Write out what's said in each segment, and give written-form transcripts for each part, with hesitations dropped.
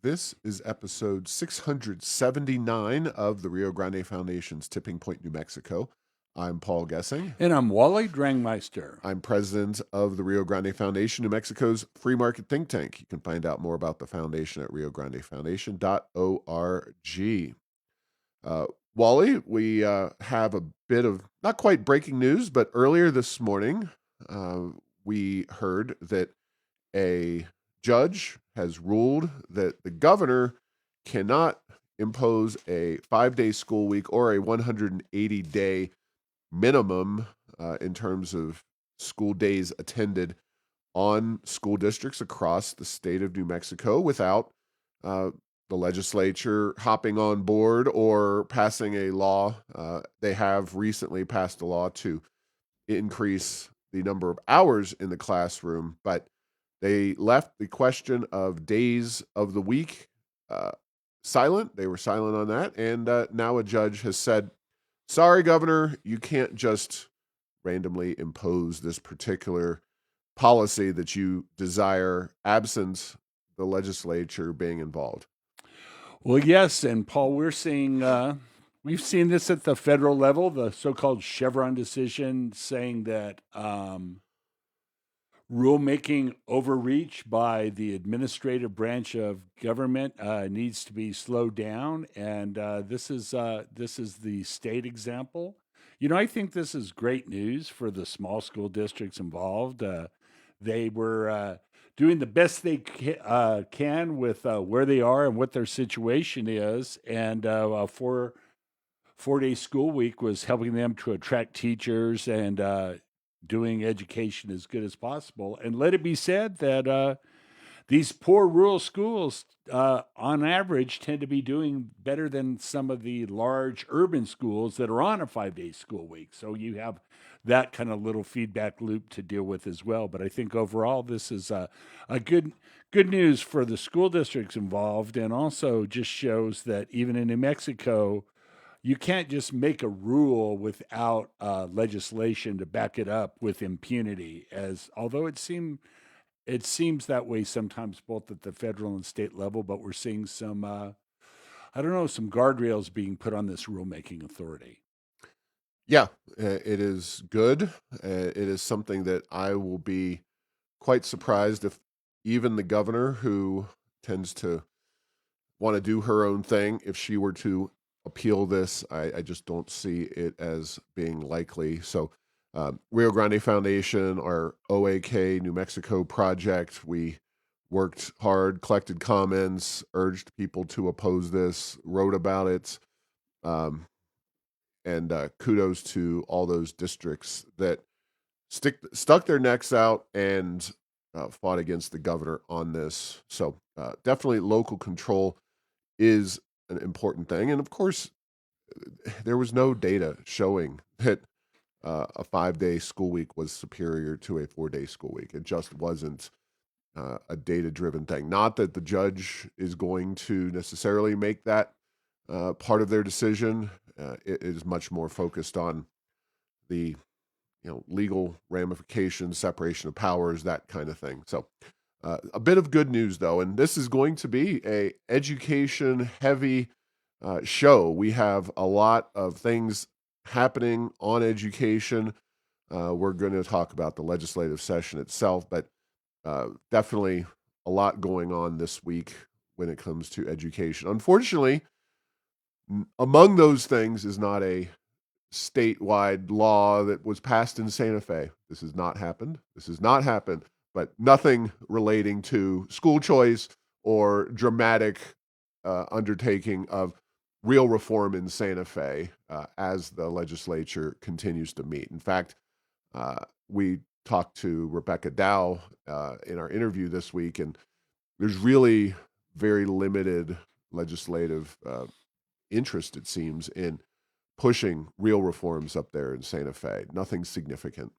This is episode 679 of the Rio Grande Foundation's Tipping Point, New Mexico. I'm Paul Gessing. And I'm Wally Drangmeister. I'm president of the Rio Grande Foundation, New Mexico's free market think tank. You can find out more about the foundation at riograndefoundation.org. Wally, we have a bit of not quite breaking news, but earlier this morning, we heard that a judge has ruled that the governor cannot impose a 5-day school week or a 180-day minimum in terms of school days attended on school districts across the state of New Mexico without the legislature hopping on board or passing a law. They have recently passed a law to increase the number of hours in the classroom, but they left the question of days of the week silent. They were silent on that. And now a judge has said, sorry, Governor, you can't just randomly impose this particular policy that you desire absent the legislature being involved. Well, yes, and Paul, we've seen this at the federal level, the so-called Chevron decision saying that rulemaking overreach by the administrative branch of government needs to be slowed down, and this is the state example. I think this is great news for the small school districts involved. They were doing the best they can with where they are and what their situation is, and a four-day school week was helping them to attract teachers and doing education as good as possible. And let it be said that these poor rural schools, on average, tend to be doing better than some of the large urban schools that are on a 5-day school week. So you have that kind of little feedback loop to deal with as well. But I think overall, this is a good news for the school districts involved, and also just shows that even in New Mexico, you can't just make a rule without legislation to back it up with impunity. As although it seems that way sometimes, both at the federal and state level. But we're seeing some some guardrails being put on this rulemaking authority. Yeah, it is good. It is something that I will be quite surprised if even the governor, who tends to want to do her own thing, if she were to appeal this, I just don't see it as being likely. So Rio Grande Foundation, our OAK New Mexico project, we worked hard, collected comments, urged people to oppose this, wrote about it. And kudos to all those districts that stuck their necks out and fought against the governor on this. So definitely local control is an important thing. And of course, there was no data showing that a 5-day school week was superior to a 4-day school week. It just wasn't a data-driven thing. Not that the judge is going to necessarily make that part of their decision. It is much more focused on the legal ramifications, separation of powers, that kind of thing. So a bit of good news, though, and this is going to be a education-heavy show. We have a lot of things happening on education. We're going to talk about the legislative session itself, but definitely a lot going on this week when it comes to education. Unfortunately, among those things is not a statewide law that was passed in Santa Fe. This has not happened. But nothing relating to school choice or dramatic undertaking of real reform in Santa Fe as the legislature continues to meet. In fact, we talked to Rebecca Dow in our interview this week, and there's really very limited legislative interest, it seems, in pushing real reforms up there in Santa Fe. Nothing significant.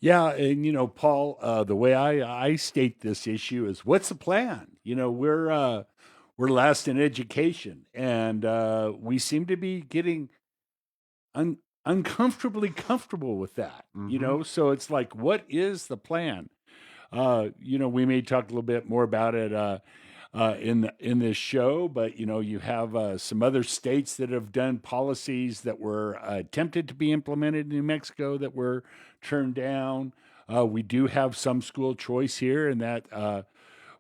Yeah, and Paul, the way I state this issue is, what's the plan? We're last in education, and we seem to be getting uncomfortably comfortable with that. So it's like, what is the plan? We may talk a little bit more about it. in this show, but you have some other states that have done policies that were attempted to be implemented in New Mexico that were turned down. We do have some school choice here, and that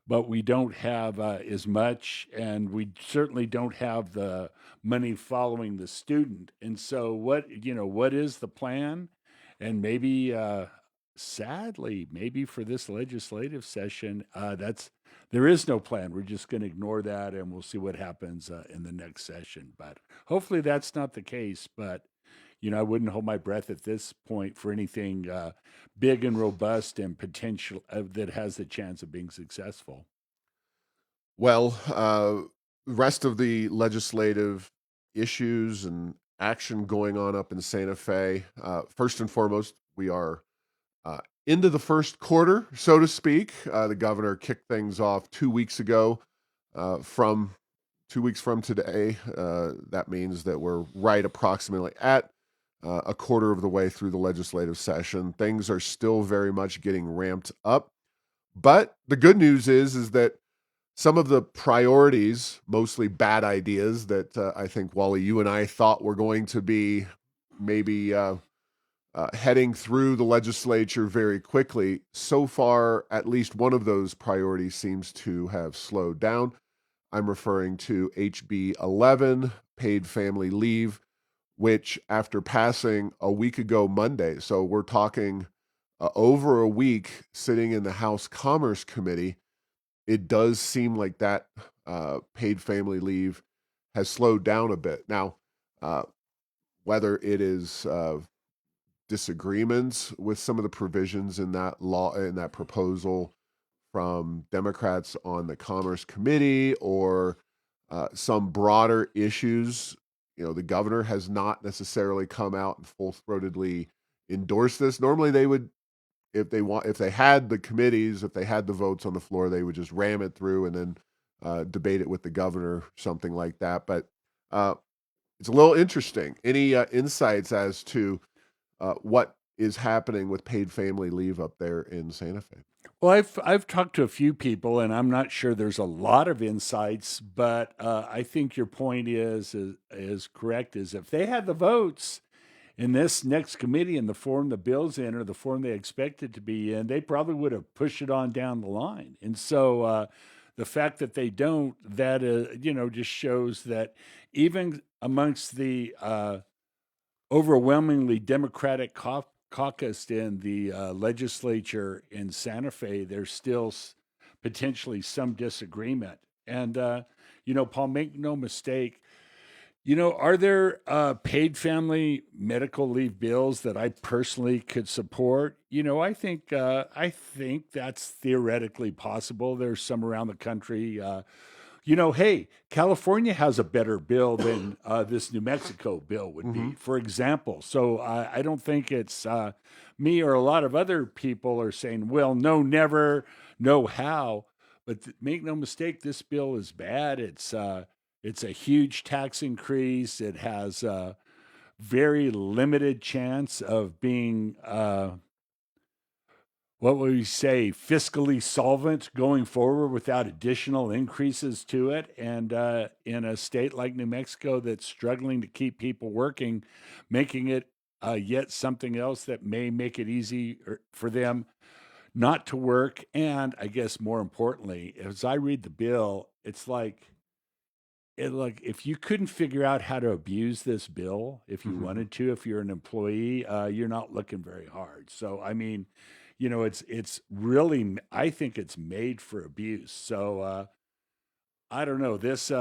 but we don't have as much, and we certainly don't have the money following the student. And so, what is the plan? And maybe, sadly, maybe for this legislative session, there is no plan. We're just going to ignore that, and we'll see what happens in the next session. But hopefully, that's not the case. But I wouldn't hold my breath at this point for anything big and robust and potential that has the chance of being successful. Well, rest of the legislative issues and action going on up in Santa Fe. First and foremost, we are into the first quarter, so to speak. The governor kicked things off 2 weeks ago. From 2 weeks from today, that means that we're right approximately at a quarter of the way through the legislative session. Things are still very much getting ramped up. But the good news is that some of the priorities, mostly bad ideas that I think, Wally, you and I thought were going to be maybe heading through the legislature very quickly, so far, at least one of those priorities seems to have slowed down. I'm referring to HB 11, paid family leave, which after passing a week ago Monday, so we're talking over a week sitting in the House Commerce Committee, it does seem like that paid family leave has slowed down a bit. Now, uh, whether it is disagreements with some of the provisions in that law, in that proposal from Democrats on the Commerce Committee, or some broader issues, the governor has not necessarily come out and full-throatedly endorsed this. Normally, they would, if they had the committees, if they had the votes on the floor, they would just ram it through and then debate it with the governor, something like that. But uh, it's a little interesting. Any insights as to what is happening with paid family leave up there in Santa Fe? Well, I've talked to a few people, and I'm not sure there's a lot of insights, but I think your point is correct. Is if they had the votes in this next committee in the form the bill's in or the form they expect it to be in, they probably would have pushed it on down the line. And so the fact that they don't, that just shows that even amongst the overwhelmingly Democratic caucus in the legislature in Santa Fe, there's still potentially some disagreement. And, Paul, make no mistake, are there paid family medical leave bills that I personally could support? I think that's theoretically possible. There's some around the country. Hey, California has a better bill than this New Mexico bill would Mm-hmm. be, for example. So I don't think it's me or a lot of other people are saying, well, no, never, no, how. But make no mistake, this bill is bad. It's a huge tax increase. It has a very limited chance of being what would we say, fiscally solvent going forward without additional increases to it. And in a state like New Mexico that's struggling to keep people working, making it yet something else that may make it easy for them not to work. And I guess more importantly, as I read the bill, it's like if you couldn't figure out how to abuse this bill, if you Mm-hmm. wanted to, if you're an employee, you're not looking very hard. So I mean, it's really, I think it's made for abuse. So I don't know. This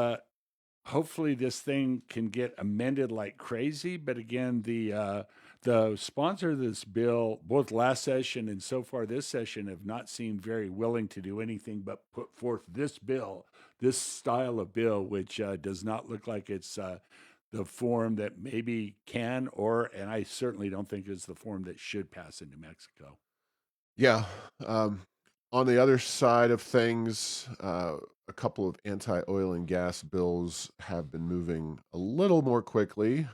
hopefully this thing can get amended like crazy. But again, the sponsor of this bill, both last session and so far this session, have not seemed very willing to do anything but put forth this bill, this style of bill, which does not look like it's the form that maybe can, and I certainly don't think it's the form that should pass in New Mexico. Yeah. Um, on the other side of things, a couple of anti-oil and gas bills have been moving a little more quickly.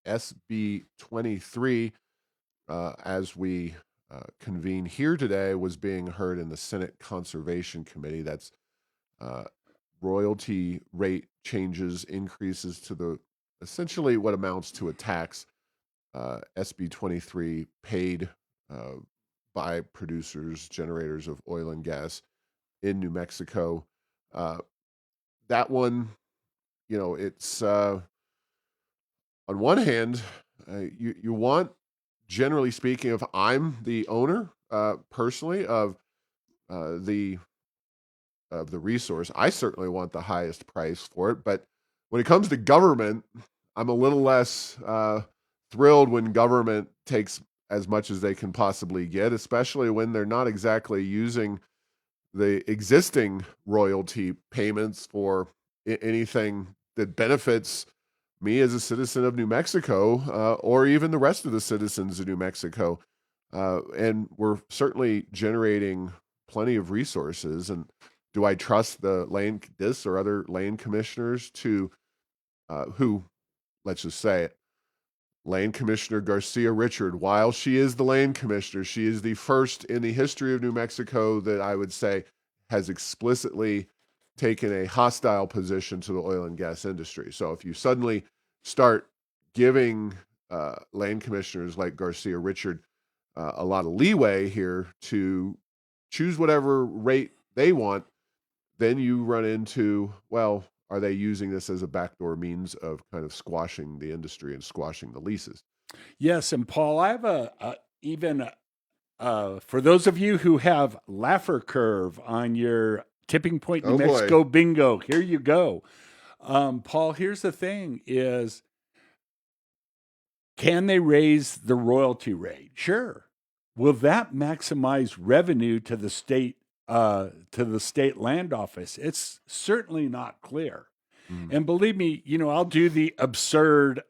SB 23, as we convene here today, was being heard in the Senate Conservation Committee. That's royalty rate changes, increases to the essentially what amounts to a tax, SB 23 paid uh, by producers, generators of oil and gas in New Mexico. Uh, that one, it's on one hand, you want, generally speaking, if I'm the owner personally the of the resource, I certainly want the highest price for it. But when it comes to government, I'm a little less thrilled when government takes as much as they can possibly get, especially when they're not exactly using the existing royalty payments for anything that benefits me as a citizen of New Mexico, or even the rest of the citizens of New Mexico. And we're certainly generating plenty of resources. And do I trust this or other land commissioners to, who, let's just say it, Land Commissioner Garcia Richard, while she is the land commissioner, she is the first in the history of New Mexico that I would say has explicitly taken a hostile position to the oil and gas industry. So if you suddenly start giving land commissioners like Garcia Richard a lot of leeway here to choose whatever rate they want, then you run into, well, are they using this as a backdoor means of kind of squashing the industry and squashing the leases? Yes, and Paul, I have even for those of you who have Laffer curve on your Tipping Point, New Oh boy. Mexico bingo, here you go. Paul, here's the thing: is can they raise the royalty rate? Sure. Will that maximize revenue to the state land office? It's certainly not clear. Mm. And believe me, I'll do the absurd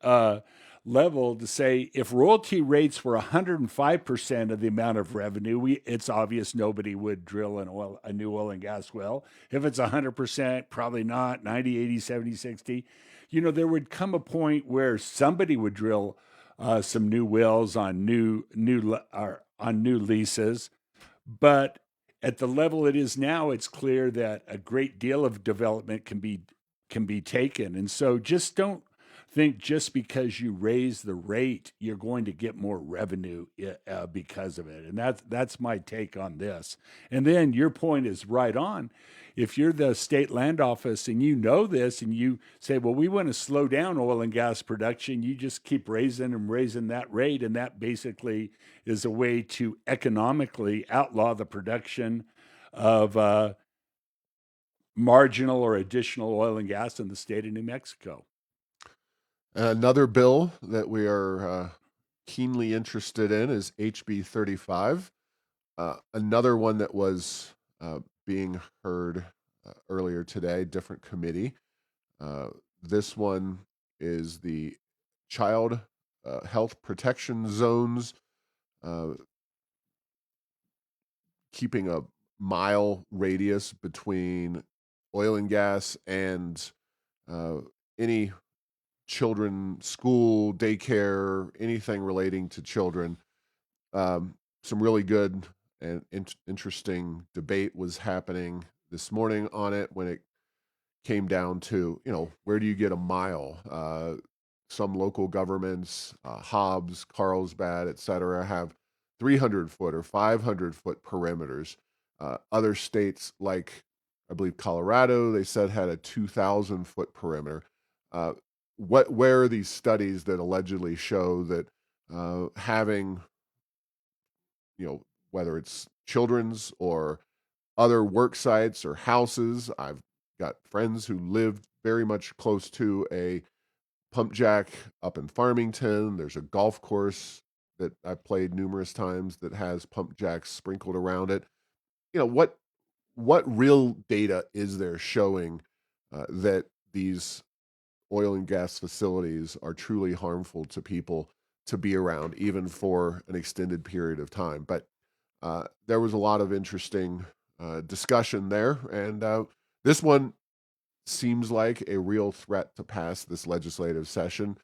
level to say if royalty rates were 105% of the amount of revenue, it's obvious nobody would drill a new oil and gas well. If it's 100%, probably not, 90, 80, 70, 60. There would come a point where somebody would drill some new wells on new leases, but at the level it is now, it's clear that a great deal of development can be taken. And so just don't think just because you raise the rate, you're going to get more revenue because of it. And that's my take on this. And then your point is right on. If you're the state land office and you know this and you say, well, we want to slow down oil and gas production, you just keep raising and raising that rate. And that basically is a way to economically outlaw the production of marginal or additional oil and gas in the state of New Mexico. Another bill that we are keenly interested in is HB 35. Another one that was being heard earlier today, different committee. This one is the child health protection zones, uh, keeping a mile radius between oil and gas and any children, school, daycare, anything relating to children. Some really good and interesting debate was happening this morning on it when it came down to, where do you get a mile? Some local governments, Hobbs, Carlsbad, et cetera, have 300-foot or 500-foot perimeters. Other states, like I believe Colorado, they said had a 2,000-foot perimeter. Where are these studies that allegedly show that having, whether it's children's or other work sites or houses? I've got friends who live very much close to a pump jack up in Farmington. There's a golf course that I've played numerous times that has pump jacks sprinkled around it. What real data is there showing that these oil and gas facilities are truly harmful to people to be around, even for an extended period of time? But there was a lot of interesting discussion there, and this one seems like a real threat to pass this legislative session.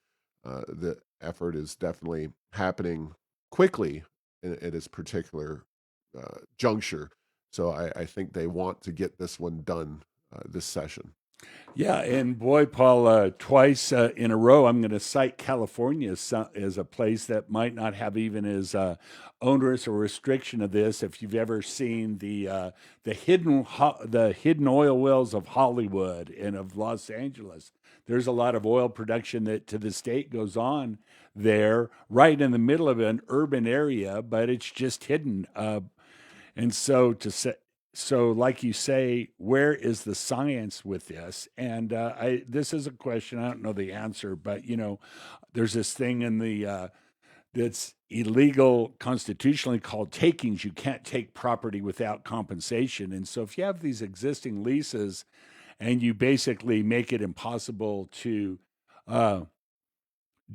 The effort is definitely happening quickly at this particular juncture. So I think they want to get this one done this session. Yeah, and boy, Paul, twice in a row, I'm going to cite California as a place that might not have even as onerous a restriction of this. If you've ever seen the hidden oil wells of Hollywood and of Los Angeles, there's a lot of oil production that to this date goes on there, right in the middle of an urban area, but it's just hidden. And so to say, so like you say, where is the science with this? And this is a question I don't know the answer, but there's this thing in the that's illegal constitutionally called takings. You can't take property without compensation, and so if you have these existing leases and you basically make it impossible to uh,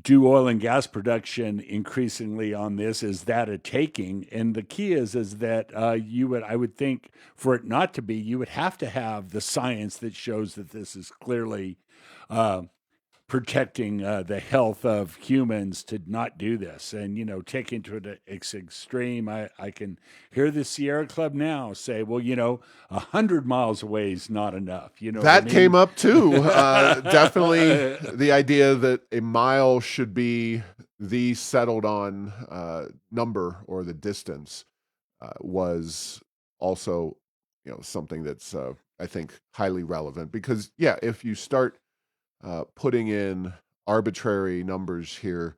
do oil and gas production increasingly on this, is that a taking? And the key is that I would think for it not to be, you would have to have the science that shows that this is clearly uh, protecting the health of humans to not do this. And taking to its extreme, I can hear the Sierra Club now say, well, 100 miles away is not enough. You know what I That came mean? up too. Definitely the idea that a mile should be the settled on number or the distance was also, something that's I think highly relevant because yeah, if you start putting in arbitrary numbers here,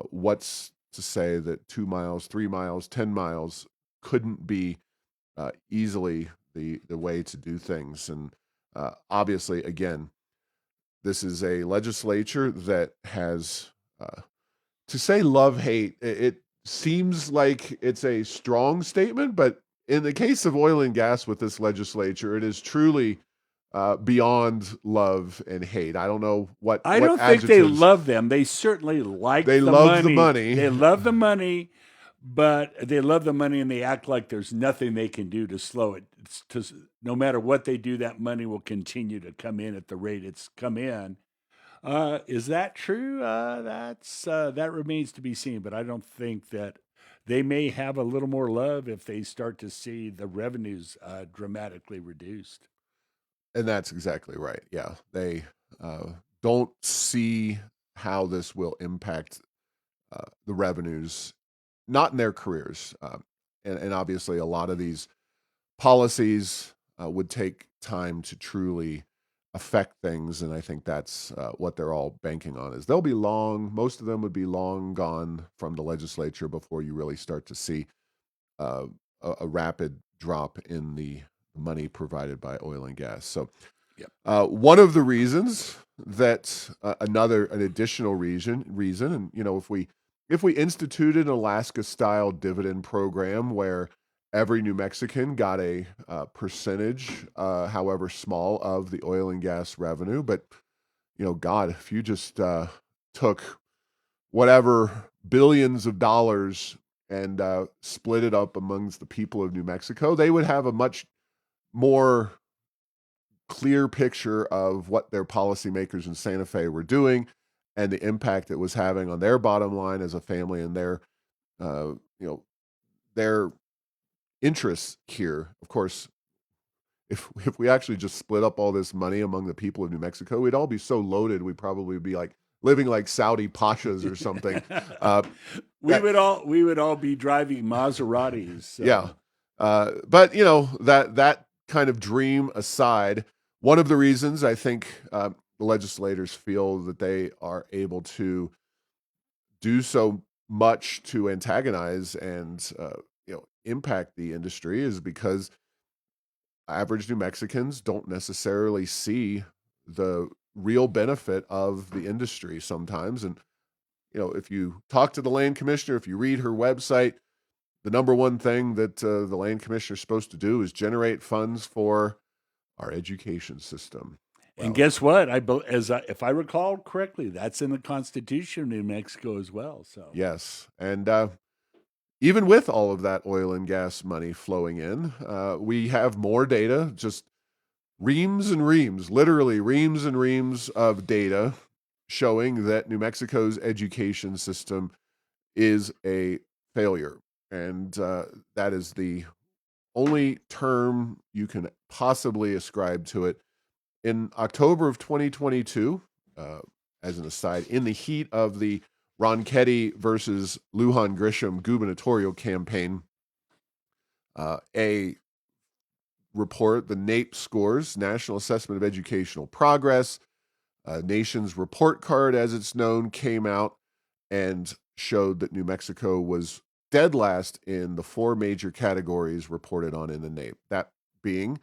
what's to say that 2 miles, 3 miles, 10 miles couldn't be easily the way to do things? And obviously, again, this is a legislature that has to say love hate. It seems like it's a strong statement, but in the case of oil and gas with this legislature, it is truly beyond love and hate. I don't know I what don't think they adjectives. love them. They certainly like They the love the money. money. They love the money, but they love the money and they act like there's nothing they can do to slow it. No matter what they do, that money will continue to come in at the rate it's come in. Is that true? That remains to be seen. But I don't think that they may have a little more love if they start to see the revenues dramatically reduced. And that's exactly right. Yeah. They uh, don't see how this will impact the revenues, not in their careers. And obviously, a lot of these policies would take time to truly affect things. And I think that's what they're all banking on is they'll be long, most of them would be long gone from the legislature before you really start to see uh, a rapid drop in the money provided by oil and gas. So Yep. one of the reasons that an additional reason, and if we instituted an Alaska style dividend program where every New Mexican got a percentage, however small, of the oil and gas revenue, but God, if you just took whatever billions of dollars and split it up amongst the people of New Mexico, they would have a much more clear picture of what their policymakers in Santa Fe were doing and the impact it was having on their bottom line as a family and their uh, you know their interests here. Of course, if we actually just split up all this money among the people of New Mexico, we'd all be so loaded we'd probably be like living like Saudi pashas or something. Uh, we would all be driving Maseratis. So. yeah, but that kind of dream aside, one of the reasons I think the legislators feel that they are able to do so much to antagonize and impact the industry is because average New Mexicans don't necessarily see the real benefit of the industry sometimes. And if you talk to the land commissioner, if you read her website, the number one thing that the land commissioner is supposed to do is generate funds for our education system. And Well, guess what? If I recall correctly, that's in the Constitution of New Mexico as well. So yes. And even with all of that oil and gas money flowing in, we have more data, just reams and reams, literally reams and reams of data showing that New Mexico's education system is a failure. And that is the only term you can possibly ascribe to it. in October of 2022, uh, as an aside, in the heat of the Ronchetti versus Lujan Grisham gubernatorial campaign, a report, the NAEP scores, National Assessment of Educational Progress, Nation's report card, as it's known, came out and showed that New Mexico was dead last in the four major categories reported on in the NAEP. That being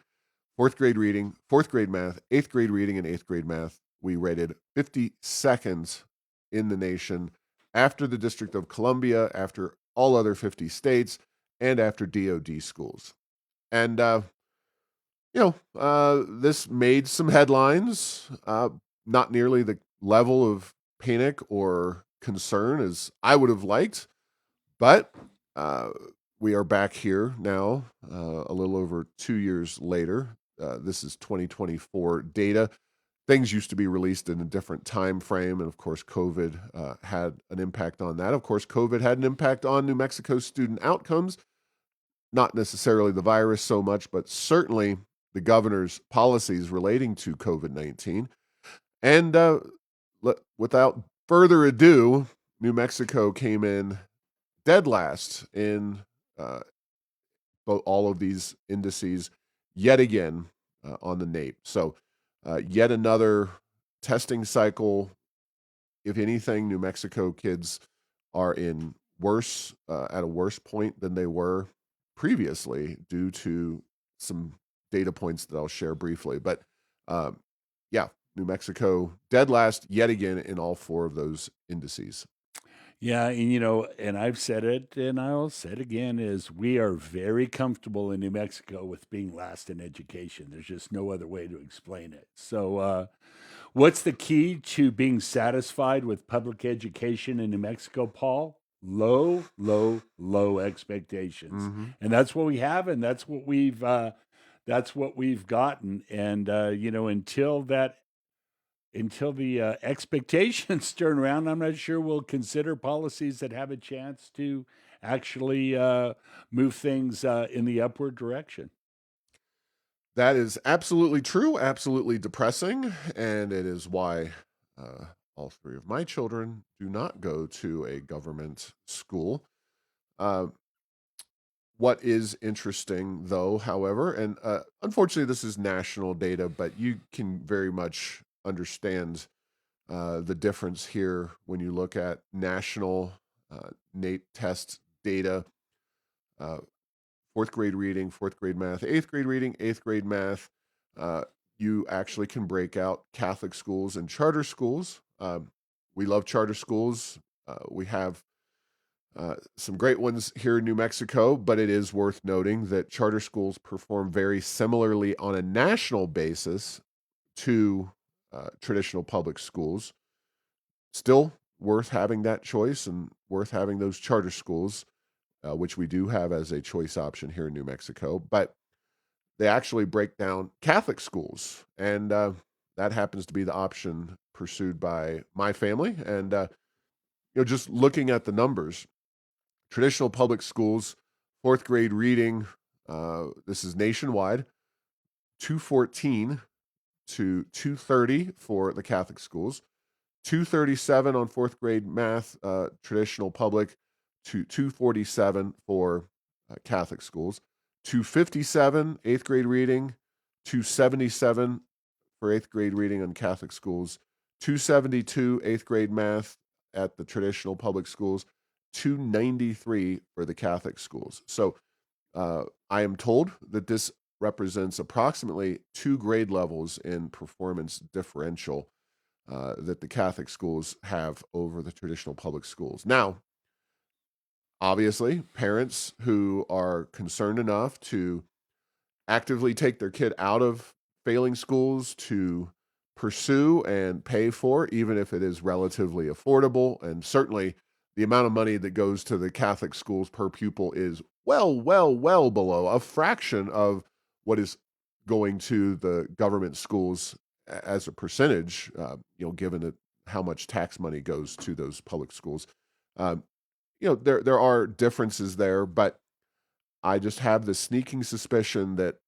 fourth grade reading, fourth grade math, eighth grade reading, and eighth grade math. We rated 52nd in the nation after the District of Columbia, after all other 50 states, and after DOD schools. And, this made some headlines, not nearly the level of panic or concern as I would have liked, but we are back here now, a little over 2 years later. This is 2024 data. Things used to be released in a different time frame, and of course, COVID had an impact on that. Of course, COVID had an impact on New Mexico student outcomes, not necessarily the virus so much, but certainly the governor's policies relating to COVID-19. And without further ado, New Mexico came in dead last in all of these indices yet again on the NAEP. So yet another testing cycle. If anything, New Mexico kids are in worse at a worse point than they were previously due to some data points that I'll share briefly. But yeah, New Mexico dead last yet again in all four of those indices. Yeah, and I've said it, and I'll say it again: is we are very comfortable in New Mexico with being last in education. There's just no other way to explain it. So, what's the key to being satisfied with public education in New Mexico, Paul? Low, low, low expectations, Mm-hmm. and that's what we have, and that's what we've gotten. And until the expectations turn around, I'm not sure we'll consider policies that have a chance to actually move things in the upward direction. That is absolutely true, absolutely depressing, and it is why all three of my children do not go to a government school. Uh, what is interesting, though, however, and unfortunately, this is national data, but you can very much understand the difference here when you look at national NAEP test data. Uh, fourth grade reading, fourth grade math, eighth grade reading, eighth grade math. Uh, you actually can break out Catholic schools and charter schools. We love charter schools. We have some great ones here in New Mexico, but it is worth noting that charter schools perform very similarly on a national basis to traditional public schools. Still worth having that choice and worth having those charter schools, which we do have as a choice option here in New Mexico. But they actually break down Catholic schools, and that happens to be the option pursued by my family. And just looking at the numbers, traditional public schools, fourth grade reading, this is nationwide, 214 to 230 for the Catholic schools, 237 on fourth grade math, traditional public, to 247 for Catholic schools, 257 eighth grade reading, 277 for eighth grade reading on Catholic schools, 272 eighth grade math at the traditional public schools, 293 for the Catholic schools. So I am told that this represents approximately 2 grade levels in performance differential that the Catholic schools have over the traditional public schools. Now, obviously, parents who are concerned enough to actively take their kid out of failing schools to pursue and pay for, even if it is relatively affordable, and certainly the amount of money that goes to the Catholic schools per pupil is well below a fraction of what is going to the government schools as a percentage, given that how much tax money goes to those public schools. Um, there are differences there, but I just have the sneaking suspicion that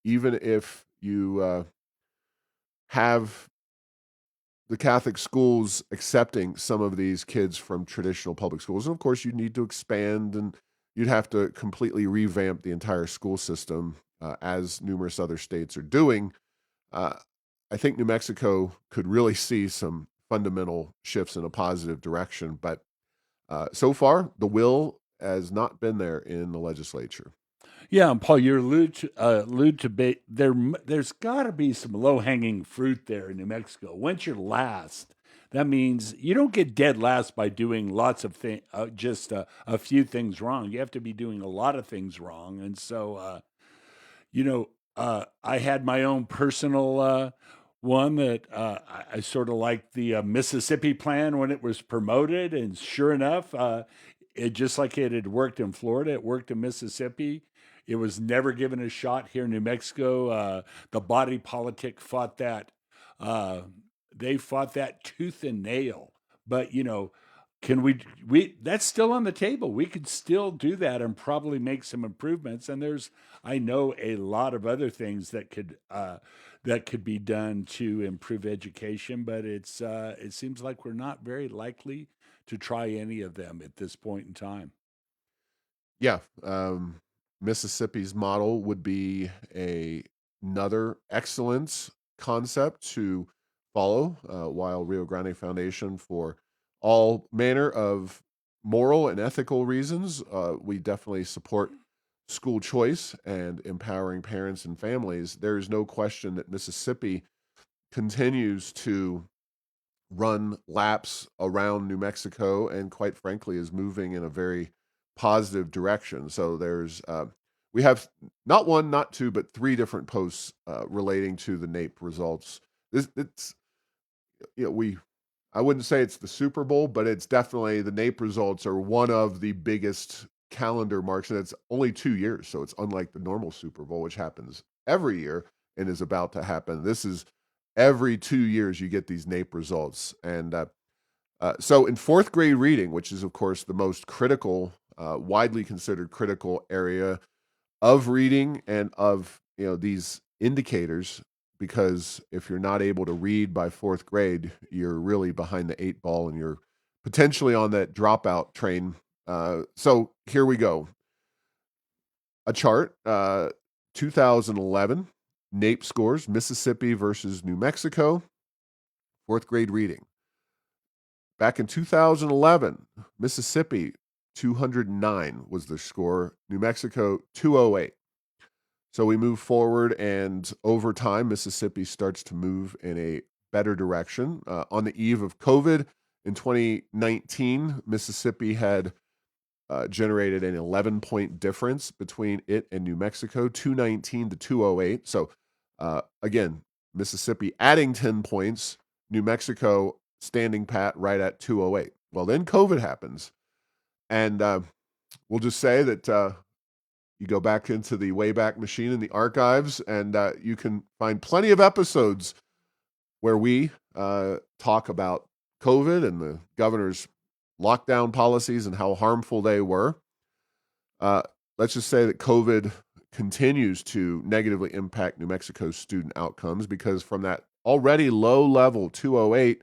even if you have the Catholic schools accepting some of these kids from traditional public schools. And of course, you need to expand and you'd have to completely revamp the entire school system, as numerous other states are doing. Uh, I think New Mexico could really see some fundamental shifts in a positive direction, but so far, the will has not been there in the legislature. Yeah, and Paul, you allude to there's got to be some low hanging fruit there in New Mexico. Once you're last, that means you don't get dead last by doing lots of things, just a few things wrong. You have to be doing a lot of things wrong, and so you know, I had my own personal one that I sort of liked the Mississippi plan when it was promoted, and sure enough, it just like it had worked in Florida, it worked in Mississippi. It was never given a shot here in New Mexico. The body politic fought that. Uh, they fought that tooth and nail. But can we that's still on the table. We could still do that and probably make some improvements. And there's I know a lot of other things that could be done to improve education, but it seems like we're not very likely to try any of them at this point in time. Yeah, Mississippi's model would be another excellent concept to follow, while Rio Grande Foundation, for all manner of moral and ethical reasons, we definitely support school choice and empowering parents and families. There is no question that Mississippi continues to run laps around New Mexico and, quite frankly, is moving in a very positive direction. So we have not one, not two, but three different posts relating to the NAEP results. It's we I wouldn't say it's the Super Bowl, but it's definitely the NAEP results are one of the biggest calendar marks, and it's only 2 years, so it's unlike the normal Super Bowl, which happens every year and is about to happen. This is every 2 years you get these NAEP results, and so in fourth grade reading, which is of course the most critical, widely considered critical area of reading and of these indicators, because if you're not able to read by fourth grade, you're really behind the eight ball and you're potentially on that dropout train. So here we go. A chart, 2011 NAEP scores, Mississippi versus New Mexico, fourth grade reading. Back in 2011, Mississippi 209 was the score, New Mexico 208. So we move forward, and over time, Mississippi starts to move in a better direction. On the eve of COVID in 2019, Mississippi had generated an 11-point difference between it and New Mexico, 219 to 208. So again, Mississippi adding 10 points, New Mexico standing pat right at 208. Well, then COVID happens, and we'll just say that you go back into the Wayback Machine in the archives, and you can find plenty of episodes where we talk about COVID and the governor's lockdown policies and how harmful they were. Let's just say that COVID continues to negatively impact New Mexico's student outcomes, because from that already low level 208,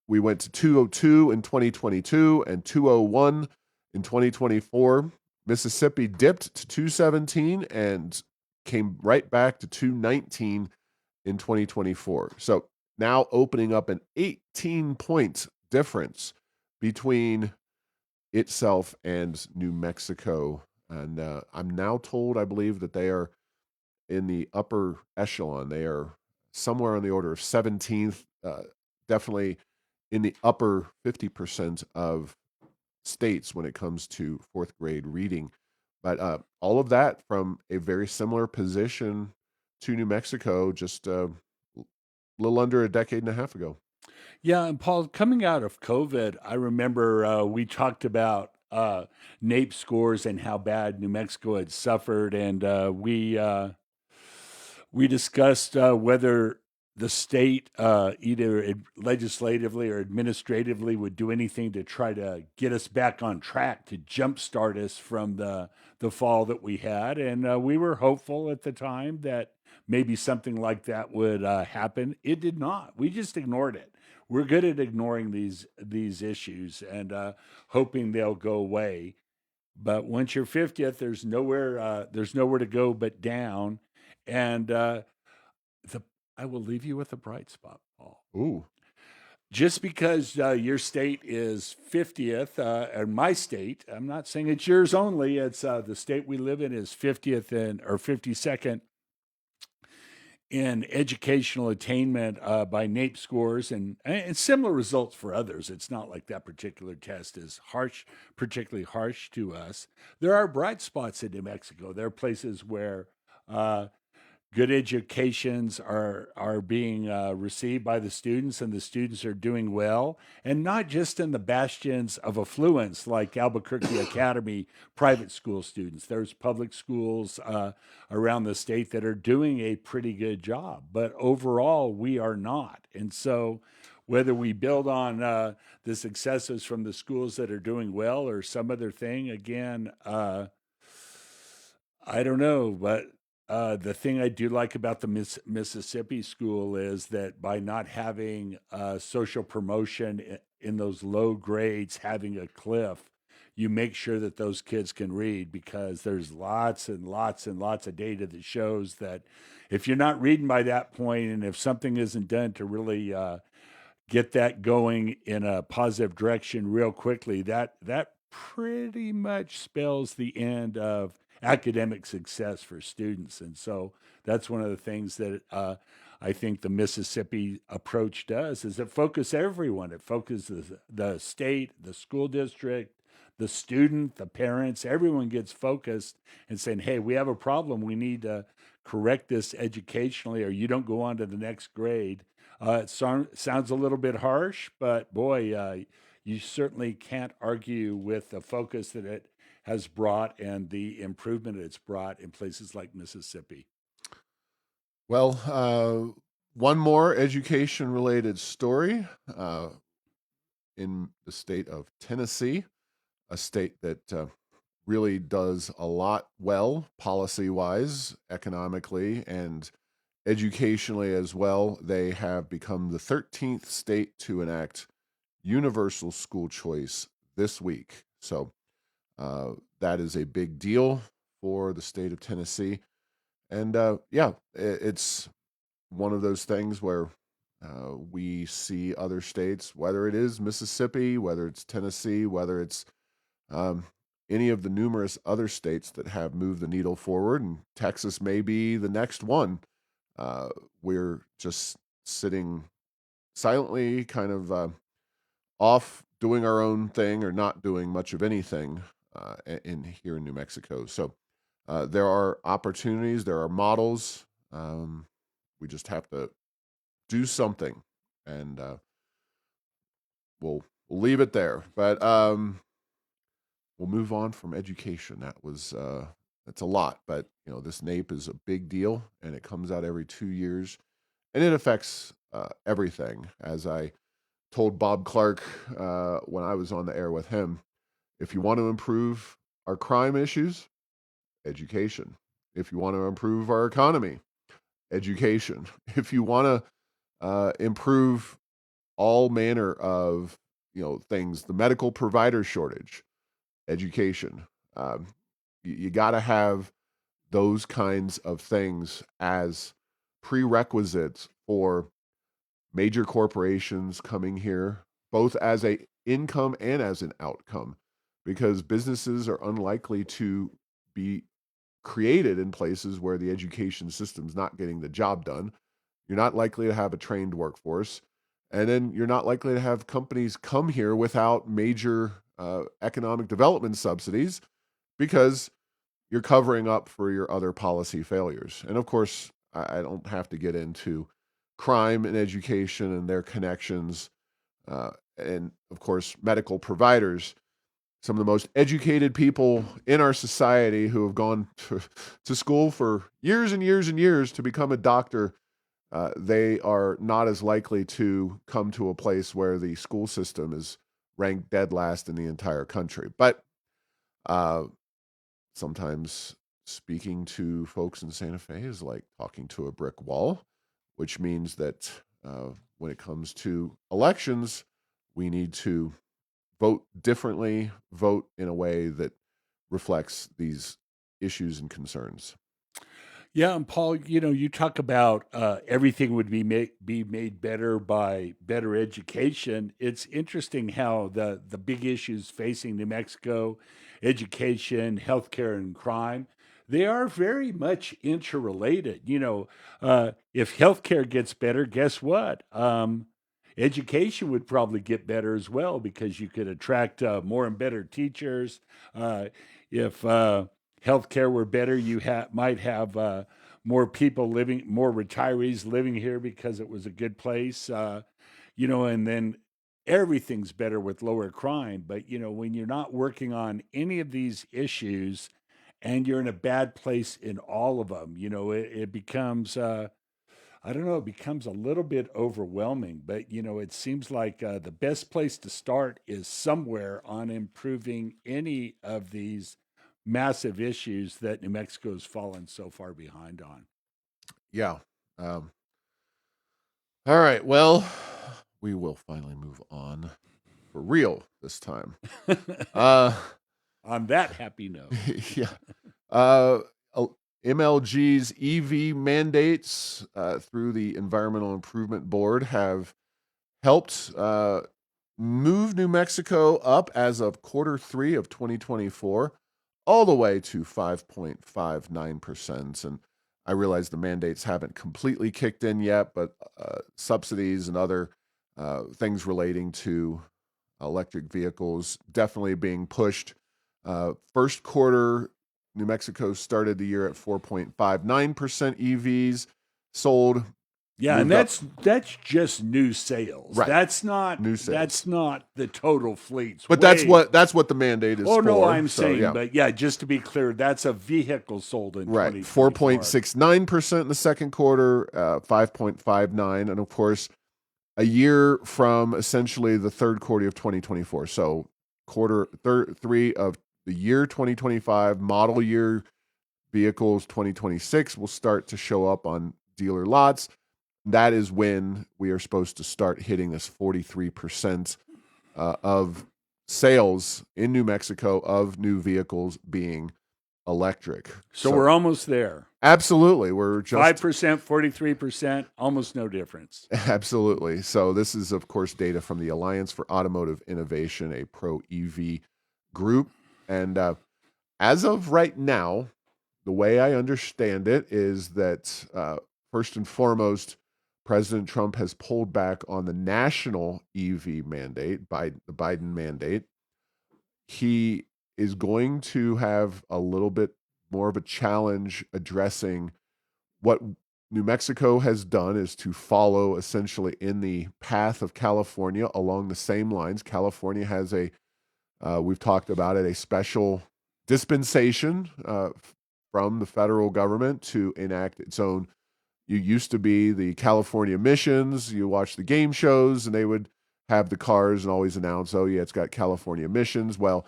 we went to 202 in 2022 and 201 in 2024. Mississippi dipped to 217 and came right back to 219 in 2024. So now opening up an 18-point difference between itself and New Mexico. And I'm now told, I believe, that they are in the upper echelon. They are somewhere on the order of 17th, definitely in the upper 50% of states when it comes to fourth grade reading. But all of that from a very similar position to New Mexico just a little under a decade and a half ago. Yeah, and Paul, coming out of COVID, I remember we talked about NAEP scores and how bad New Mexico had suffered, and we discussed whether the state, either legislatively or administratively, would do anything to try to get us back on track, to jumpstart us from the fall that we had. And we were hopeful at the time that maybe something like that would happen. It did not. We just ignored it. We're good at ignoring these issues and hoping they'll go away. But once you're 50th, there's nowhere to go but down. And the I will leave you with a bright spot, Paul. Ooh. Just because your state is 50th, and my state, I'm not saying it's yours only, it's the state we live in is 50th and or 52nd in educational attainment by NAEP scores and similar results for others. It's not like that particular test is particularly harsh to us. There are bright spots in New Mexico. There are places where good educations are being received by the students, and the students are doing well, and not just in the bastions of affluence like Albuquerque Academy private school students. There's public schools around the state that are doing a pretty good job, but overall we are not. And so whether we build on the successes from the schools that are doing well or some other thing, again, I don't know, but the thing I do like about the Mississippi school is that by not having social promotion in those low grades, having a cliff, you make sure that those kids can read, because there's lots and lots and lots of data that shows that if you're not reading by that point, and if something isn't done to really get that going in a positive direction real quickly, that pretty much spells the end of academic success for students. And so that's one of the things that I think the Mississippi approach does is it focuses everyone. It focuses the state, the school district, the student, the parents, everyone gets focused and saying, hey, we have a problem. We need to correct this educationally, or you don't go on to the next grade. Sounds a little bit harsh, but boy, you certainly can't argue with the focus that it has brought and the improvement it's brought in places like Mississippi. Well, one more education related story in the state of Tennessee, a state that really does a lot well policy wise, economically, and educationally as well. They have become the 13th state to enact universal school choice this week. So that is a big deal for the state of Tennessee. And yeah, it's one of those things where we see other states, whether it is Mississippi, whether it's Tennessee, whether it's um, any of the numerous other states that have moved the needle forward, and Texas may be the next one. We're just sitting silently, kind of off doing our own thing or not doing much of anything in here in New Mexico. So there are opportunities, there are models. We just have to do something, and we'll leave it there. But we'll move on from education. That's a lot, but this NAEP is a big deal, and it comes out every 2 years, and it affects everything. As I told Bob Clark when I was on the air with him, if you want to improve our crime issues, education. If you want to improve our economy, education. If you want to improve all manner of things, the medical provider shortage, education. You got to have those kinds of things as prerequisites for major corporations coming here, both as a income and as an outcome, because businesses are unlikely to be created in places where the education system's not getting the job done. You're not likely to have a trained workforce. And then you're not likely to have companies come here without major economic development subsidies, because you're covering up for your other policy failures. And of course, I don't have to get into crime and education and their connections. And of course, medical providers, some of the most educated people in our society who have gone to school for years and years and years to become a doctor, they are not as likely to come to a place where the school system is ranked dead last in the entire country. But sometimes speaking to folks in Santa Fe is like talking to a brick wall, which means that when it comes to elections, we need to vote differently, vote in a way that reflects these issues and concerns. Yeah, and Paul, you talk about everything would be made better by better education. It's interesting how the big issues facing New Mexico, education, healthcare, and crime, they are very much interrelated. If healthcare gets better, guess what? Education would probably get better as well because you could attract more and better teachers. If healthcare were better, you might have more people living, more retirees living here because it was a good place, and then everything's better with lower crime. But, when you're not working on any of these issues and you're in a bad place in all of them, it becomes, I don't know, it becomes a little bit overwhelming. But, it seems like the best place to start is somewhere on improving any of these massive issues that New Mexico's fallen so far behind on. Yeah. Um, all right. Well, we will finally move on for real this time. Uh, On that happy note. yeah. Uh, MLG's EV mandates through the Environmental Improvement Board have helped move New Mexico up as of quarter 3 of 2024, all the way to 5.59%. And I realize the mandates haven't completely kicked in yet, but subsidies and other things relating to electric vehicles definitely being pushed. First quarter, New Mexico started the year at 4.59% EVs sold, Yeah, and moved up. that's just new sales. Right. That's not New sales. the total fleets. But that's what the mandate is Oh no, for. I'm So saying, yeah. but yeah, just to be clear, that's a vehicle sold in Right. 2024. 4.69% in the second quarter, 5.59, and of course, a year from essentially the third quarter of 2024. So three of the year 2025, model year vehicles 2026 will start to show up on dealer lots. That is when we are supposed to start hitting this 43% of sales in New Mexico of new vehicles being electric. So we're almost there. Absolutely, we're just 5%, 43%, almost no difference. absolutely. So this is, of course, data from the Alliance for Automotive Innovation, a pro EV group, and as of right now, the way I understand it is that first and foremost, President Trump has pulled back on the national EV mandate, by the Biden mandate. He is going to have a little bit more of a challenge addressing what New Mexico has done is to follow essentially in the path of California along the same lines. California has we've talked about it, a special dispensation from the federal government to enact its own. You used to be the California emissions. You watch the game shows, and they would have the cars and always announce, "Oh yeah, it's got California emissions." Well,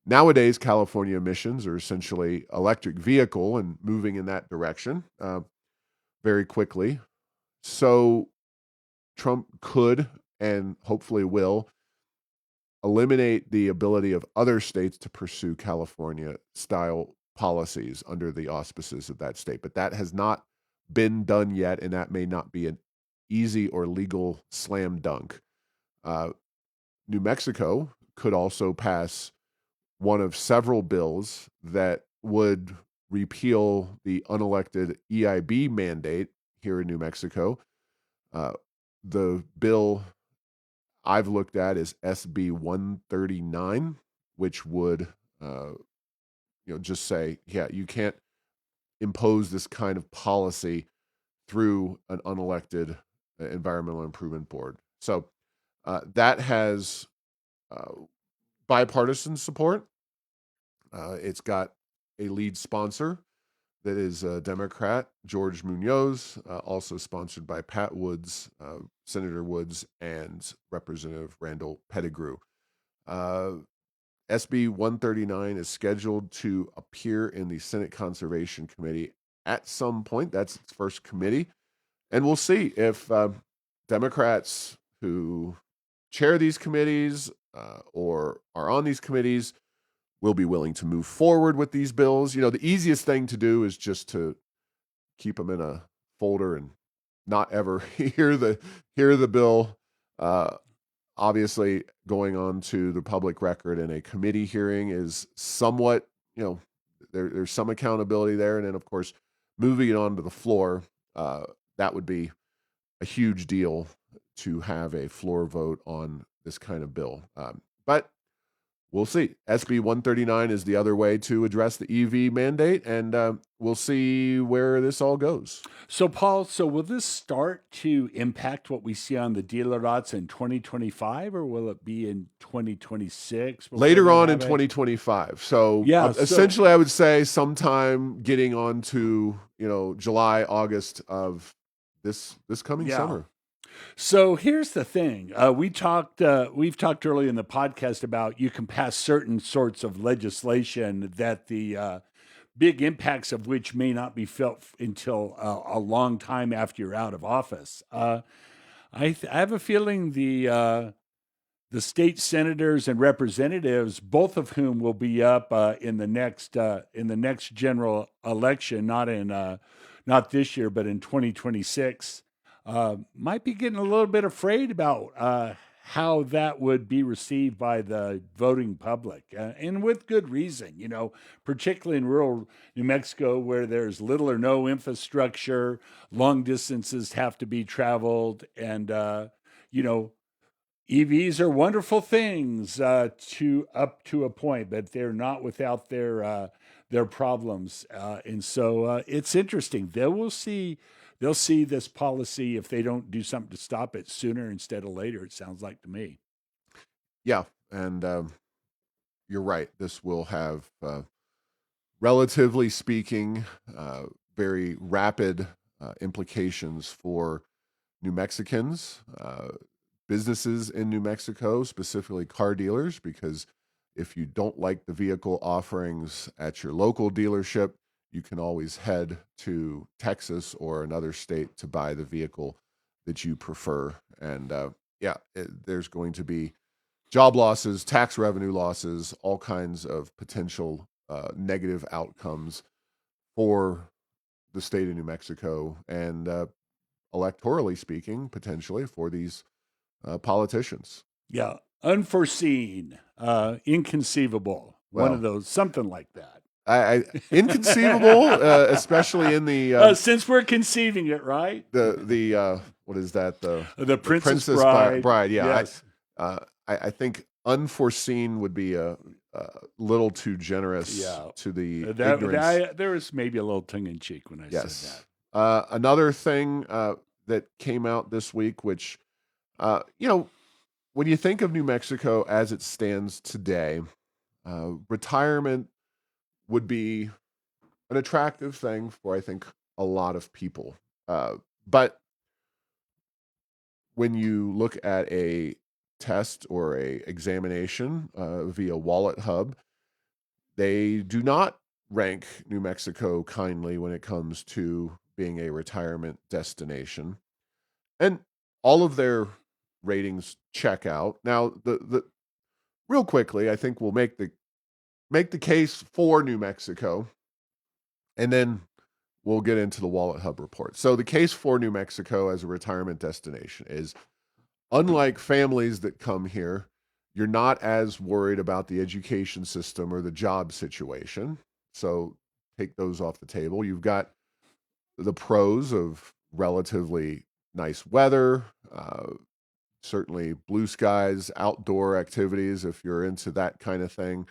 nowadays California emissions are essentially electric vehicle and moving in that direction very quickly. So Trump could and hopefully will eliminate the ability of other states to pursue California style policies under the auspices of that state. But that has not been done yet, and that may not be an easy or legal slam dunk. Uh, New Mexico could also pass one of several bills that would repeal the unelected EIB mandate here in New Mexico. Uh, the bill I've looked at is SB 139, which would, just say, yeah, you can't impose this kind of policy through an unelected environmental improvement board. So that has uh, bipartisan support. It's got a lead sponsor that is a Democrat, George Munoz, also sponsored by Pat Woods, Senator Woods, and Representative Randall Pettigrew. Uh, SB 139 is scheduled to appear in the Senate Conservation Committee at some point. That's its first committee. And we'll see if Democrats who chair these committees or are on these committees will be willing to move forward with these bills. The easiest thing to do is just to keep them in a folder and not ever hear the bill. Obviously, going on to the public record in a committee hearing is somewhat, there's some accountability there. And then, of course, moving it onto the floor, that would be a huge deal to have a floor vote on this kind of bill. But we'll see. SB 139 is the other way to address the EV mandate, and we'll see where this all goes. So, Paul, will this start to impact what we see on the dealer lots in 2025, or will it be in 2026? Later on in 2025. So, essentially, I would say sometime getting on to, July, August of this coming summer. So here's the thing. We've talked earlier in the podcast about you can pass certain sorts of legislation that the big impacts of which may not be felt until a long time after you're out of office. I have a feeling the state senators and representatives, both of whom will be up in the next general election, not this year, but in 2026. Might be getting a little bit afraid about how that would be received by the voting public, and with good reason. Particularly in rural New Mexico, where there's little or no infrastructure, long distances have to be traveled, and EVs are wonderful things to up to a point, but they're not without their problems, and so it's interesting. They'll see this policy if they don't do something to stop it sooner instead of later, it sounds like to me. Yeah, and you're right. This will have, relatively speaking, very rapid implications for New Mexicans, businesses in New Mexico, specifically car dealers, because if you don't like the vehicle offerings at your local dealership, you can always head to Texas or another state to buy the vehicle that you prefer. And there's going to be job losses, tax revenue losses, all kinds of potential negative outcomes for the state of New Mexico, and electorally speaking, potentially for these politicians. Yeah, unforeseen, inconceivable, one of those, something like that. Inconceivable, especially in the since we're conceiving it, right? The what is that, the Princess Bride? Yeah, yes. I think unforeseen would be a little too generous to the ignorance. There was maybe a little tongue in cheek when I said that. Another thing that came out this week, which when you think of New Mexico as it stands today, retirement would be an attractive thing for, I think, a lot of people. But when you look at a test or a examination via Wallet Hub, they do not rank New Mexico kindly when it comes to being a retirement destination. And all of their ratings check out. Now, the real quickly, I think we'll make the case for New Mexico, and then we'll get into the Wallet Hub report. So the case for New Mexico as a retirement destination is, unlike families that come here, you're not as worried about the education system or the job situation. So take those off the table. You've got the pros of relatively nice weather, certainly blue skies, outdoor activities if you're into that kind of thing.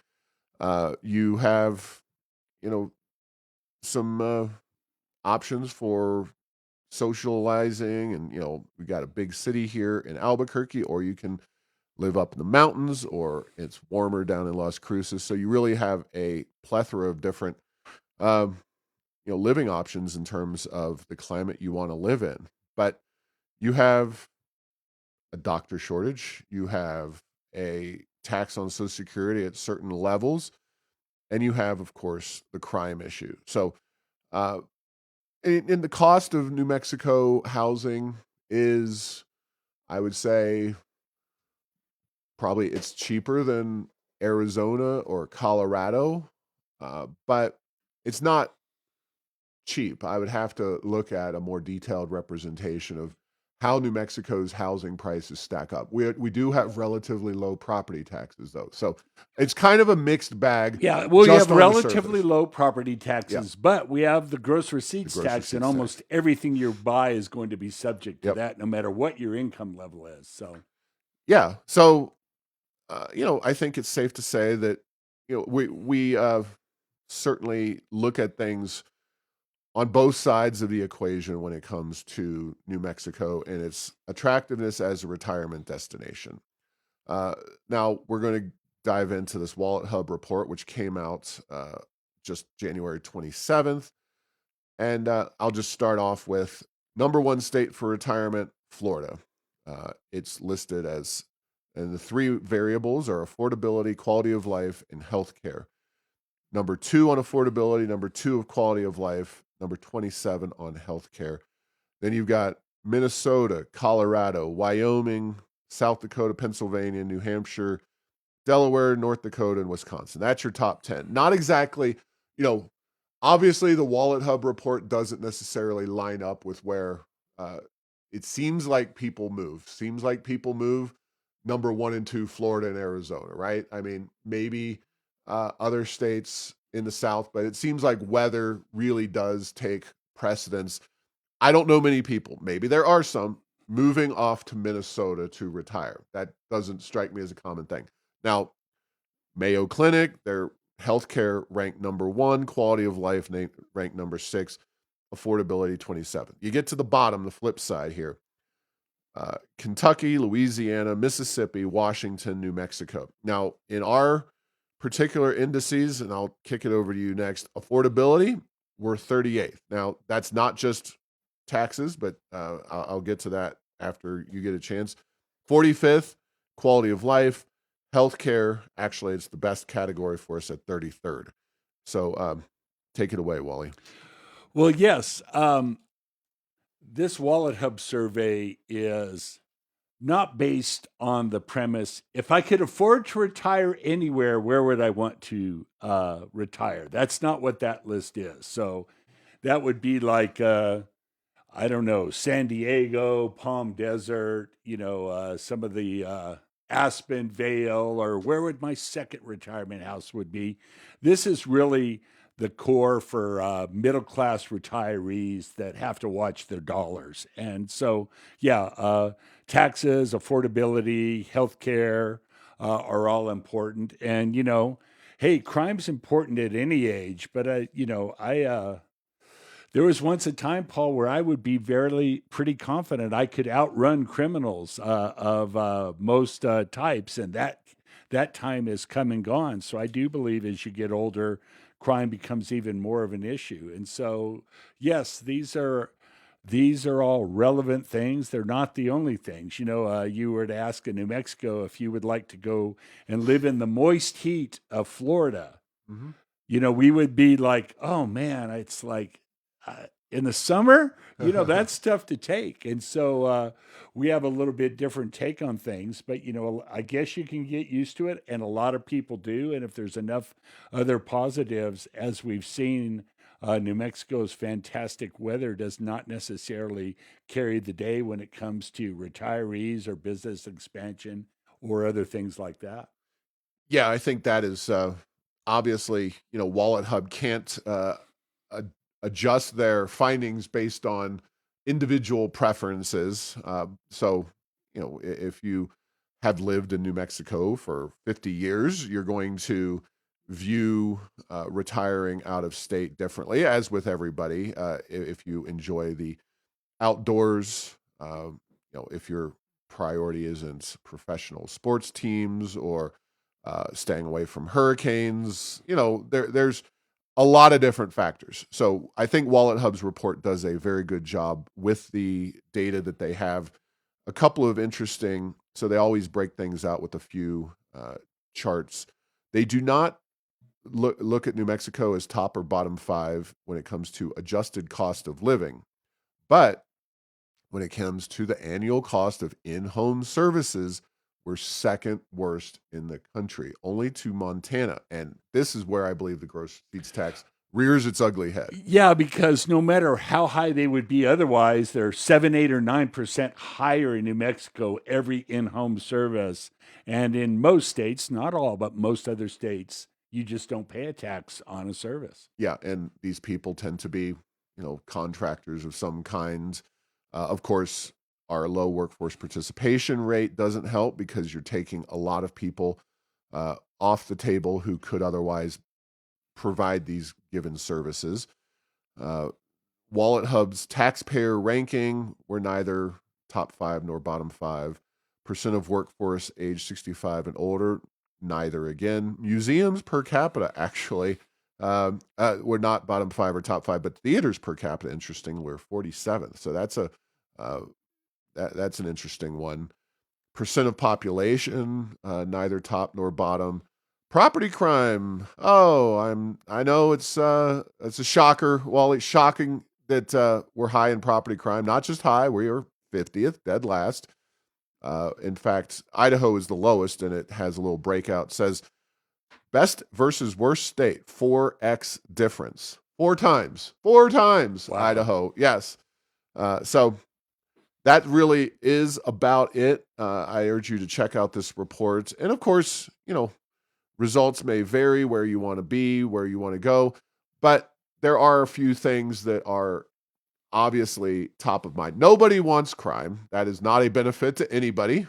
You have, some options for socializing, and we got a big city here in Albuquerque, or you can live up in the mountains, or it's warmer down in Las Cruces. So you really have a plethora of different living options in terms of the climate you want to live in. But you have a doctor shortage, you have a tax on Social Security at certain levels, and you have, of course, the crime issue. So, uh, in the cost of New Mexico housing is, I would say, probably it's cheaper than Arizona or Colorado, but it's not cheap. I would have to look at a more detailed representation of how New Mexico's housing prices stack up. We do have relatively low property taxes though, so it's kind of a mixed bag. Yeah, well, you Just have on the relatively surface. low property Yeah, taxes, but we have the gross the receipts gross tax, and receipts tax. almost everything you buy is going to be subject to Yep. that, no matter what your income level is. So, Yeah. So, I think it's safe to say that we certainly look at things on both sides of the equation when it comes to New Mexico and its attractiveness as a retirement destination. Uh, Now we're going to dive into this Wallet Hub report, which came out just January 27th. And I'll just start off with number one state for retirement, Florida. It's listed as, and the three variables are affordability, quality of life, and healthcare. Number two on affordability, number two of quality of life, number 27 on healthcare. Then you've got Minnesota, Colorado, Wyoming, South Dakota, Pennsylvania, New Hampshire, Delaware, North Dakota, and Wisconsin. That's your top 10. Not exactly, you know, obviously the Wallet Hub report doesn't necessarily line up with where uh, it seems like people move. Seems like people move number one and two, Florida and Arizona, right? I mean, maybe other states in the South, but it seems like weather really does take precedence. I don't know many people, maybe there are some, moving off to Minnesota to retire. That doesn't strike me as a common thing. Now, Mayo Clinic, their healthcare ranked number one, quality of life ranked number six, affordability 27. You get to the bottom, the flip side here. Kentucky, Louisiana, Mississippi, Washington, New Mexico. Now, in our particular indices, and I'll kick it over to you next, affordability, we're 38th. Now, that's not just taxes, but I'll get to that after you get a chance. 45th, quality of life, healthcare. Actually, it's the best category for us at 33rd. So take it away, Wally. well, yes, this Wallet Hub survey is not based on the premise if I could afford to retire anywhere, where would I want to retire? That's not what that list is. So that would be like, I don't know, San Diego, Palm Desert, some of the Aspen Vale, or where would my second retirement house would be. This is really the core for middle class retirees that have to watch their dollars. And so, yeah, taxes, affordability, healthcare are all important. And, hey, crime's important at any age, but, there was once a time, Paul, where I would be pretty confident I could outrun criminals of most types, and that time is come and gone. So I do believe as you get older, crime becomes even more of an issue. And so, yes, these are all relevant things. They're not the only things. You were to ask in New Mexico if you would like to go and live in the moist heat of Florida. Mm-hmm. We would be like, oh man, it's like in the summer, that's tough to take. And so we have a little bit different take on things, but, I guess you can get used to it. And a lot of people do. And if there's enough other positives, as we've seen, New Mexico's fantastic weather does not necessarily carry the day when it comes to retirees or business expansion or other things like that. Yeah, I think that is obviously, Wallet Hub can't adjust their findings based on individual preferences. So, if you have lived in New Mexico for 50 years, you're going to view retiring out of state differently, as with everybody. If you enjoy the outdoors, if your priority isn't professional sports teams or staying away from hurricanes, there's a lot of different factors. So I think Wallet Hub's report does a very good job with the data that they have. A couple of interesting, so they always break things out with a few charts, they do not look at New Mexico as top or bottom 5 when it comes to adjusted cost of living. But when it comes to the annual cost of in-home services, we're second worst in the country, only to Montana. And this is where I believe the gross receipts tax rears its ugly head. Yeah, because no matter how high they would be otherwise, they're 7, 8, or 9% higher in New Mexico every in-home service. And in most states, not all, but most other states, you just don't pay a tax on a service. Yeah, and these people tend to be, contractors of some kind. Of course, our low workforce participation rate doesn't help because you're taking a lot of people off the table who could otherwise provide these given services. Wallet Hub's taxpayer ranking, we're neither top 5 nor bottom 5. Percent of workforce age 65 and older, neither again. Museums per capita, actually, we're not bottom 5 or top 5, but theaters per capita, interesting, we're 47th. So that's that's an interesting one. Percent of population, neither top nor bottom. Property crime. Oh, I know it's a shocker, Wally. Shocking that we're high in property crime. Not just high, we are 50th, dead last. In fact, Idaho is the lowest, and it has a little breakout. It says best versus worst state, 4x difference. 4 times. Wow. Idaho. Yes. So that really is about it. I urge you to check out this report. And of course, results may vary where you want to be, where you want to go, but there are a few things that are obviously top of mind. Nobody wants crime. That is not a benefit to anybody.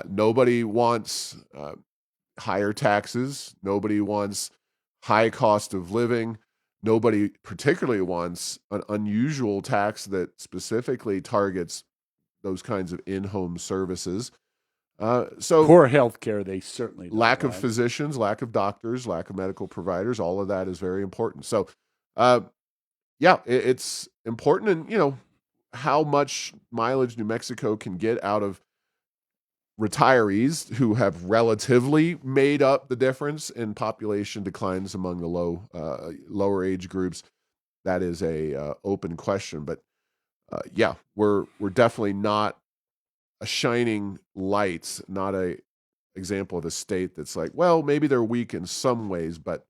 Nobody wants higher taxes. Nobody wants high cost of living. Nobody particularly wants an unusual tax that specifically targets those kinds of in-home services. So poor health care, they certainly don't lack of want. physicians, lack of doctors, lack of medical providers, all of that is very important. So, yeah, it's important. And, how much mileage New Mexico can get out of retirees who have relatively made up the difference in population declines among the lower age groups, that is a open question. But yeah, we're definitely not a shining light, not a example of a state that's like, well, maybe they're weak in some ways, but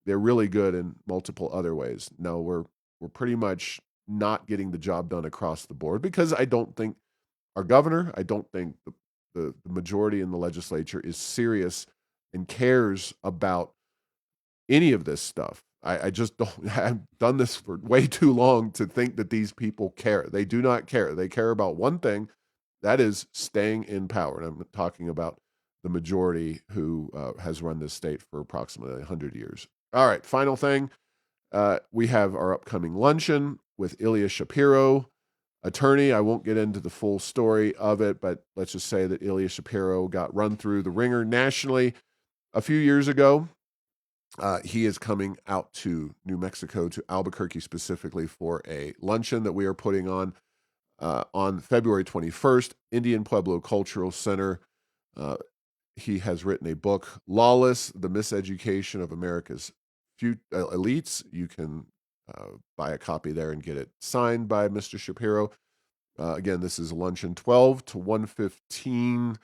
they're really good in multiple other ways. No, we're pretty much not getting the job done across the board because I don't think our governor, I don't think the majority in the legislature is serious and cares about any of this stuff. I just don't. I've done this for way too long to think that these people care. They do not care. They care about one thing, that is staying in power. And I'm talking about the majority who has run this state for approximately 100 years. All right, final thing. We have our upcoming luncheon with Ilya Shapiro, attorney. I won't get into the full story of it, but let's just say that Ilya Shapiro got run through the ringer nationally a few years ago. He is coming out to New Mexico, to Albuquerque specifically, for a luncheon that we are putting on February 21st, Indian Pueblo Cultural Center. He has written a book, Lawless, The Miseducation of America's Elites. You can buy a copy there and get it signed by Mr. Shapiro. Again, this is a luncheon 12 to 1:15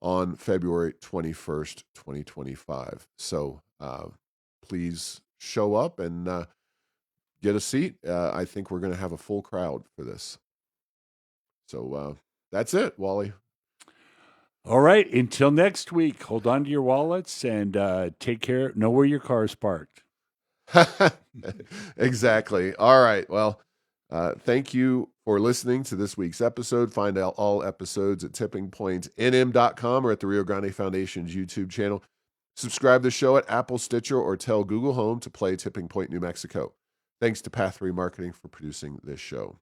on February 21st, 2025. So please show up and get a seat. I think we're going to have a full crowd for this. So that's it, Wally. All right. Until next week, hold on to your wallets and take care. Know where your car is parked. Exactly. All right. Well, thank you for listening to this week's episode. Find out all episodes at tippingpointnm.com or at the Rio Grande Foundation's YouTube channel. Subscribe to the show at Apple, Stitcher, or tell Google Home to play Tipping Point New Mexico. Thanks to Path 3 Marketing for producing this show.